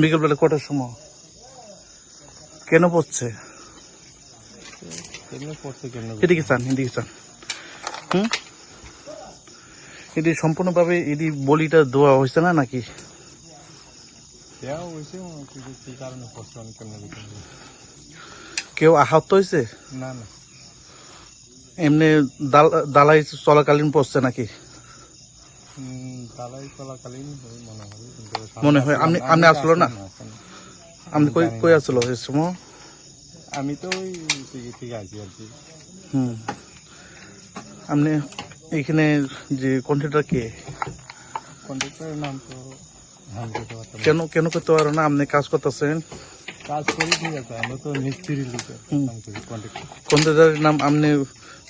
বিকেলবেলা কটার সময়? কেন পড়ছে? এদিকে চান, এদিকে চান। এটি সম্পূর্ণভাবে এটি বলিটা দেওয়া হয়েছে না নাকি? কেউ আহত হয়েছে? না না, এমনি দালাই চলাকালীন পড়ছে নাকি? দালাই চলাকালীন মনে হয়। আপনি আসলো না? আপনি কই আসলো এই সময়? আমি তো ওই থেকে আছি আর কি। আপনি এইখানে যে কন্ট্রাক্টর কে? কন্ট্রাক্টরের নাম তো কেন করতে পারো না? আপনি কাজ করতেছেন, কাজ করি, ঠিক আছে, আমরা তো মিস্ত্রি লিখে কন্ট্রাক্টরের নাম আপনি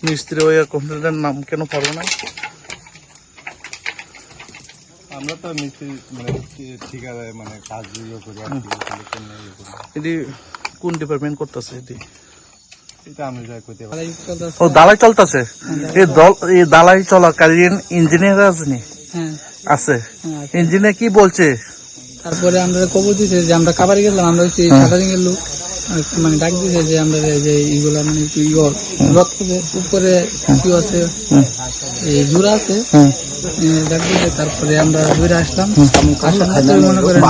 মিস্ত্রি হয়ে কন্ট্রাক্টরের নাম কেন পারো না? আমরা তো মিস্ত্রি মানে ঠিকাদার মানে কাজ ইয়ে করি আর কি। এটি কোন ডিপার্টমেন্ট করতেছে? এটি এটা আমি যাই করতে পারি। ও দালাই চলতেছে। এই দালাই চলাকালীন ইঞ্জিনিয়ার আছে নি? আছে। ইঞ্জিনিয়ার কি বলছে? তারপরে আমরা খবর দিয়েছে যে আমরা কাবারে গেলাম, আমরা হচ্ছে সাধারণ এর লোক, মানে ডাক দিয়েছে যে আমরা যে এইগুলা মানে একটু রক্ত উপরে কি আছে, এই জোড়া আছে, ডাক দিয়েছে। তারপরে আমরা দূরে আসলাম, মনে করেন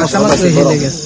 আসামাত্র হেলে গেছে।